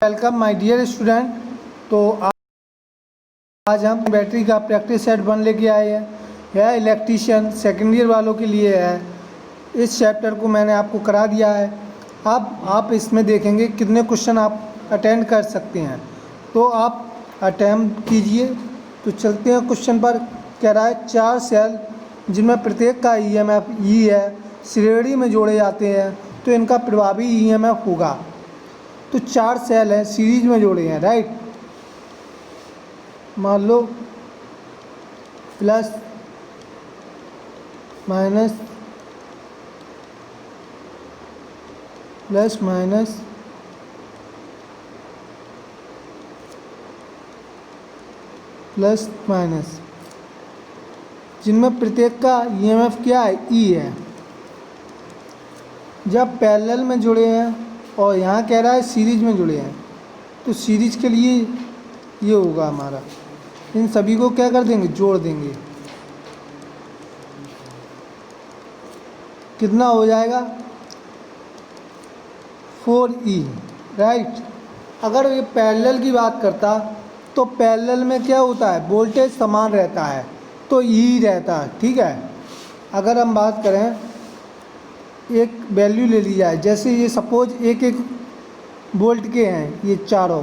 Welcome my dear student. तो आज हम बैटरी का प्रैक्टिस सेट 1 लेके आए हैं। यह इलेक्ट्रीशियन सेकेंड ईयर वालों के लिए है। इस चैप्टर को मैंने आपको करा दिया है। अब आप इसमें देखेंगे कितने क्वेश्चन आप अटेंड कर सकते हैं, तो आप अटेम्प्ट कीजिए। तो चलते हैं क्वेश्चन पर। कह रहा है 4 सेल जिनमें प्रत्येक का ईएमएफ ई है, श्रेणी में जोड़े जाते हैं तो इनका प्रभावी ईएमएफ होगा। तो 4 सेल हैं, सीरीज में जोड़े हैं, राइट। मान लो plus minus plus minus plus minus, जिनमें प्रत्येक का ईएमएफ क्या है, ई है। जब पैरेलल में जुड़े हैं और यहाँ कह रहा है सीरीज में जुड़े हैं, तो सीरीज के लिए ये होगा हमारा, इन सभी को क्या कर देंगे, जोड़ देंगे। कितना हो जाएगा, 4E, राइट। अगर ये पैरेलल की बात करता तो पैरेलल में क्या होता है, वोल्टेज समान रहता है तो ई रहता है, ठीक है। अगर हम बात करें, एक वैल्यू ले ली जाए, जैसे ये सपोज 1 वोल्ट के हैं ये चारों,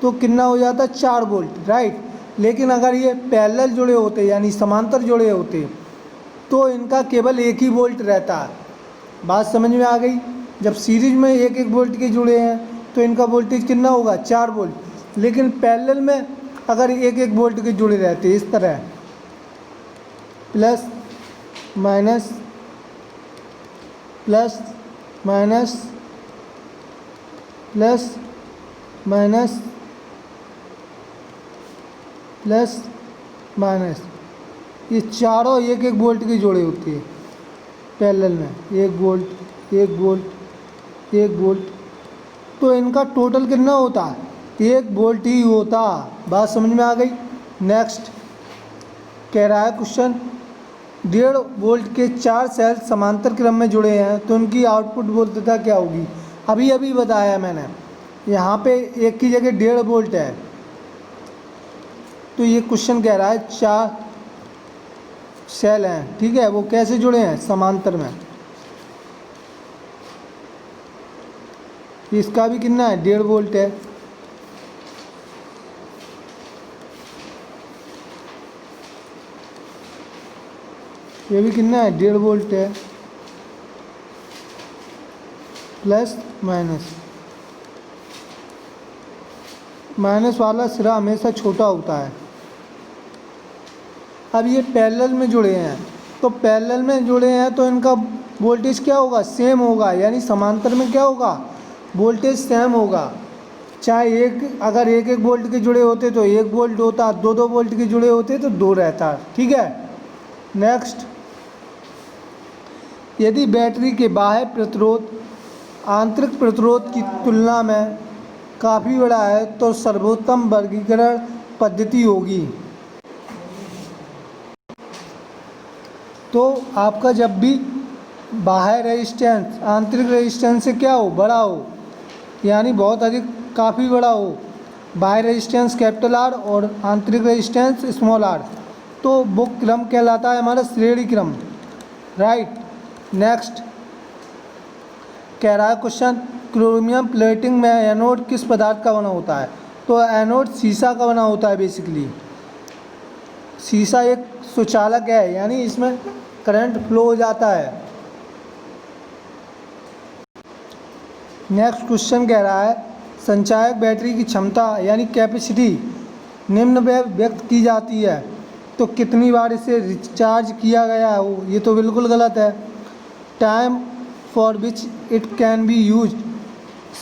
तो कितना हो जाता है, 4 वोल्ट, राइट। लेकिन अगर ये पैरेलल जुड़े होते यानी समांतर जुड़े होते तो इनका केवल 1 ही वोल्ट रहता है। बात समझ में आ गई। जब सीरीज में 1 वोल्ट के जुड़े हैं तो इनका वोल्टेज कितना होगा, 4 वोल्ट। लेकिन पैरेलल में अगर 1 वोल्ट के जुड़े रहते इस तरह, plus minus plus minus plus minus plus minus, ये चारों 1 वोल्ट के जोड़े होते हैं पैरेलल में, 1 वोल्ट 1 वोल्ट 1 वोल्ट, तो इनका टोटल कितना होता है, 1 वोल्ट ही होता। बात समझ में आ गई। नेक्स्ट कह रहा है क्वेश्चन, 1.5 वोल्ट के 4 सेल समांतर क्रम में जुड़े हैं तो उनकी आउटपुट वोल्टता क्या होगी। अभी अभी बताया मैंने, यहाँ पे 1 की जगह 1.5 वोल्ट है। तो ये क्वेश्चन कह रहा है 4 सेल हैं, ठीक है, वो कैसे जुड़े हैं, समांतर में। इसका भी कितना है, 1.5 वोल्ट है। ये भी कितना है, 1.5 वोल्ट है। प्लस माइनस, माइनस वाला सिरा हमेशा छोटा होता है। अब ये पैरेलल में जुड़े हैं, तो पैरेलल में जुड़े हैं तो इनका वोल्टेज क्या होगा, सेम होगा। यानी समांतर में क्या होगा, वोल्टेज सेम होगा। चाहे अगर 1 वोल्ट के जुड़े होते तो 1 वोल्ट होता, 2 वोल्ट के जुड़े होते तो 2 रहता, ठीक है। नेक्स्ट, यदि बैटरी के बाह्य प्रतिरोध आंतरिक प्रतिरोध की तुलना में काफ़ी बड़ा है तो सर्वोत्तम वर्गीकरण पद्धति होगी। तो आपका जब भी बाह्य रेजिस्टेंस आंतरिक रेजिस्टेंस से क्या हो, बड़ा हो, यानी बहुत अधिक, काफ़ी बड़ा हो, बाह्य रेजिस्टेंस कैपिटल आर और आंतरिक रेजिस्टेंस स्मॉल आर, तो वो क्रम कहलाता है हमारा श्रेणी क्रम, राइट। नेक्स्ट कह रहा है क्वेश्चन, क्रोमियम प्लेटिंग में एनोड किस पदार्थ का बना होता है। तो एनोड शीशा का बना होता है। बेसिकली शीशा एक सुचालक है, यानी इसमें करंट फ्लो हो जाता है। नेक्स्ट क्वेश्चन कह रहा है, संचायक बैटरी की क्षमता यानी कैपेसिटी निम्न में व्यक्त की जाती है तो कितनी बार इसे रिचार्ज किया गया हो। ये तो बिल्कुल गलत है। Time for which it can be use,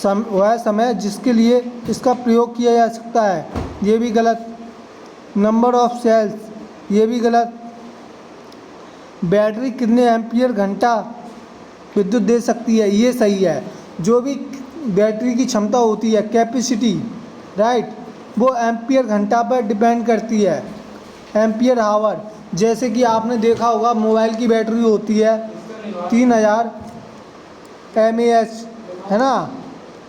वह समय जिसके लिए इसका प्रयोग किया जा सकता है, ये भी गलत। नंबर ऑफ सेल्स, ये भी गलत। बैटरी कितने एम्पियर घंटा विद्युत दे सकती है, ये सही है। जो भी बैटरी की क्षमता होती है, कैपेसिटी, राइट, वो एम्पियर घंटा पर डिपेंड करती है, एम्पियर आवर। जैसे कि आपने देखा होगा मोबाइल की बैटरी होती है 3000 mAh, है ना,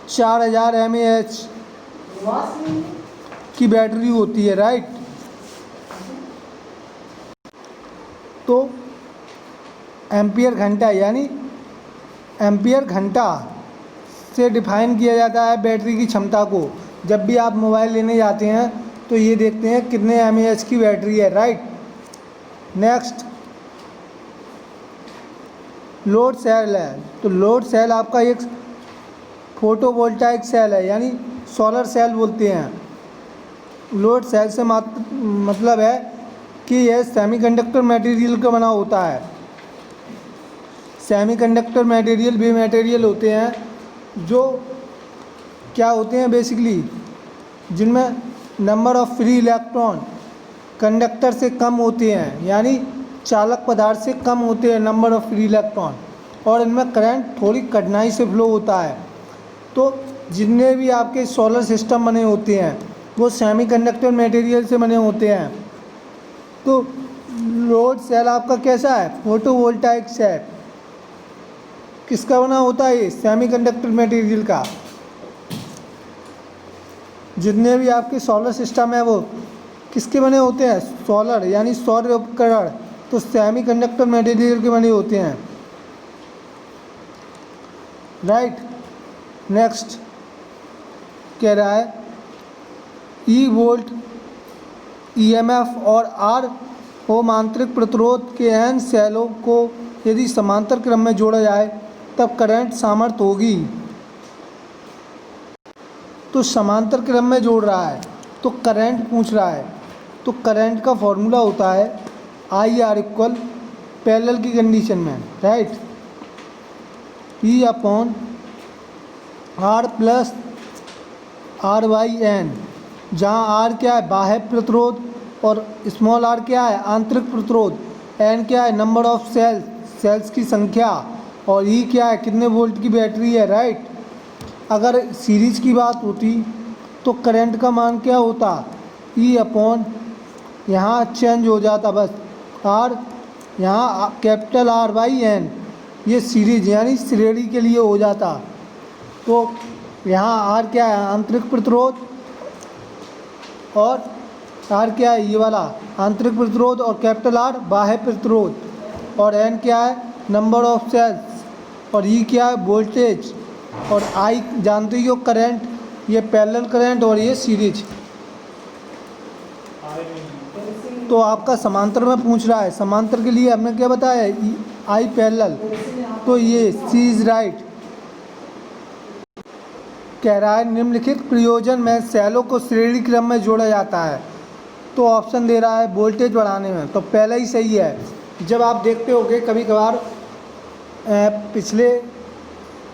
4000 mAh, की बैटरी होती है, राइट। तो एम्पियर घंटा यानी एम्पियर घंटा से डिफाइन किया जाता है बैटरी की क्षमता को। जब भी आप मोबाइल लेने जाते हैं तो ये देखते हैं कितने एमएएच की बैटरी है, राइट। नेक्स्ट लोड सेल है। तो लोड सेल आपका एक फोटोवोल्टाइक सेल है, यानी सोलर सेल बोलते हैं। लोड सेल से मतलब है कि यह सेमीकंडक्टर मटेरियल का बना होता है। सेमीकंडक्टर मटेरियल वे मटेरियल होते हैं जो क्या होते हैं बेसिकली, जिनमें number of free electron conductor से कम होते हैं, यानी चालक पदार्थ से कम होते हैं नंबर ऑफ फ्री इलेक्ट्रॉन, और इनमें करंट थोड़ी कठिनाई से फ्लो होता है। तो जितने भी आपके सोलर सिस्टम बने होते हैं वो सेमीकंडक्टर मटेरियल से बने होते हैं। तो लोड सेल आपका कैसा है, फोटोवोल्टाइक सेल। किसका बना होता है ये, सेमीकंडक्टर मटेरियल का। जितने भी आपके सोलर सिस्टम है वो किसके बने होते हैं, सोलर यानी सौर उपकरण, तो सेमीकंडक्टर मटेरियल के बने होते हैं, राइट। नेक्स्ट कह रहा है ई वोल्ट ईएमएफ और आर ओम आंतरिक प्रतिरोध के एन सेलों को यदि समांतर क्रम में जोड़ा जाए तब करंट सामर्थ्य होगी। तो समांतर क्रम में जोड़ रहा है तो करंट पूछ रहा है, तो करंट का फॉर्मूला होता है आई आर इक्वल पैरेलल की कंडीशन में, right, E upon R plus R by N, जहाँ आर क्या है बाह्य प्रतिरोध और स्मॉल आर क्या है आंतरिक प्रतिरोध, एन क्या है नंबर ऑफ सेल्स की संख्या, और ई क्या है कितने वोल्ट की बैटरी है, राइट। अगर सीरीज की बात होती तो करंट का मान क्या होता, ई अपॉन यहाँ चेंज हो जाता बस आर, यहाँ कैपिटल आर बाई एन, ये सीरीज यानी श्रेणी के लिए हो जाता। तो यहाँ आर क्या है आंतरिक प्रतिरोध, और आर क्या है ये वाला आंतरिक प्रतिरोध, और कैपिटल आर बाह्य प्रतिरोध, और एन क्या है नंबर ऑफ सेल्स, और ई क्या है वोल्टेज, और आई जानते हो करंट, ये पैरेलल करंट और ये सीरीज। तो आपका समांतर में पूछ रहा है, समांतर के लिए हमने क्या बताया आई पैरेलल, तो ये सी इज राइट। कह रहा है निम्नलिखित प्रयोजन में सेलों को श्रेणी क्रम में जोड़ा जाता है, तो ऑप्शन दे रहा है वोल्टेज बढ़ाने में, तो पहला ही सही है। जब आप देखते होगे कभी कभार पिछले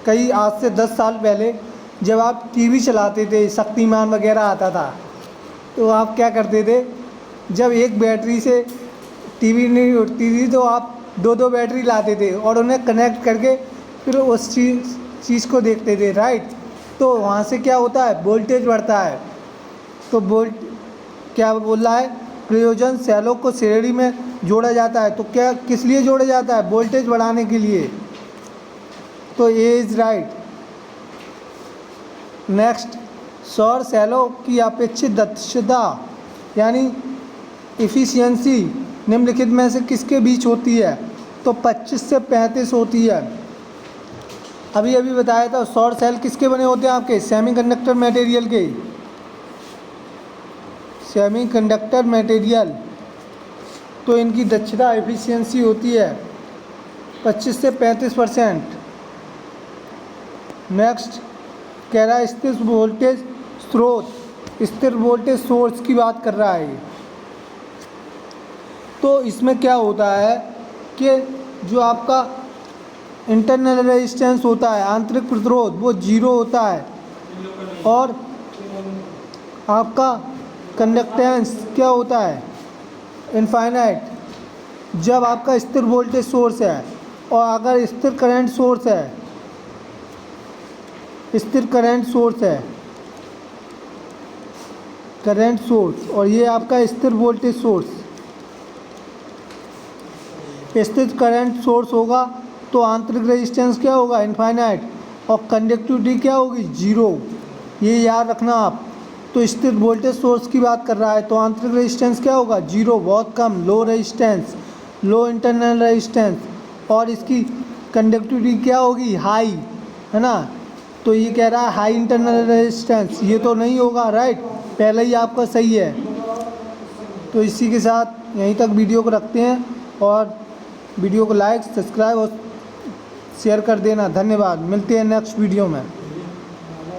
कई आज से 10 साल पहले जब आप टीवी चलाते थे, शक्तिमान वगैरह आता था, तो आप क्या करते थे, जब एक बैटरी से टीवी नहीं उठती थी तो आप दो दो बैटरी लाते थे और उन्हें कनेक्ट करके फिर उस चीज़ को देखते थे, राइट। तो वहाँ से क्या होता है वोल्टेज बढ़ता है। तो क्या बोल रहा है प्रयोजन सेलों को श्रेणी में जोड़ा जाता है, तो क्या किस लिए जोड़ा जाता है, वोल्टेज बढ़ाने के लिए, तो ए इज़ राइट। नेक्स्ट सौर सेलों की अपेक्षित दक्षता यानी इफ़िशियंसी निम्नलिखित में से किसके बीच होती है, तो 25 से 35 होती है। अभी अभी बताया था सौर सेल किसके बने होते हैं आपके सेमीकंडक्टर मटेरियल के, सेमीकंडक्टर मटेरियल, तो इनकी दक्षता एफिशिएंसी होती है 25 से 35%। नेक्स्ट कह रहा है स्थिर वोल्टेज स्रोत, स्थिर वोल्टेज सोर्स की बात कर रहा है। तो इसमें क्या होता है कि जो आपका इंटरनल रेजिस्टेंस होता है आंतरिक प्रतिरोध वो 0 होता है, और आपका कंडक्टेंस क्या होता है इनफाइनाइट। जब आपका स्थिर वोल्टेज सोर्स है और अगर स्थिर करंट सोर्स है, स्थिर करंट सोर्स है, करंट सोर्स, और ये आपका स्थिर वोल्टेज सोर्स, स्थिर करंट सोर्स होगा तो आंतरिक रेजिस्टेंस क्या होगा इनफाइनाइट, और कंडक्टिविटी क्या होगी 0। ये याद रखना आप, तो स्थिर वोल्टेज सोर्स की बात कर रहा है, तो आंतरिक रेजिस्टेंस क्या होगा, 0, बहुत कम, लो रेजिस्टेंस, लो इंटरनल रेजिस्टेंस, और इसकी कंडक्टिविटी क्या होगी, हाई, है ना। तो ये कह रहा है हाई इंटरनल रेजिस्टेंस, ये तो नहीं होगा, राइट, पहले ही आपका सही है। तो इसी के साथ यहीं तक वीडियो को रखते हैं, और वीडियो को लाइक, सब्सक्राइब और शेयर कर देना। धन्यवाद, मिलते हैं नेक्स्ट वीडियो में।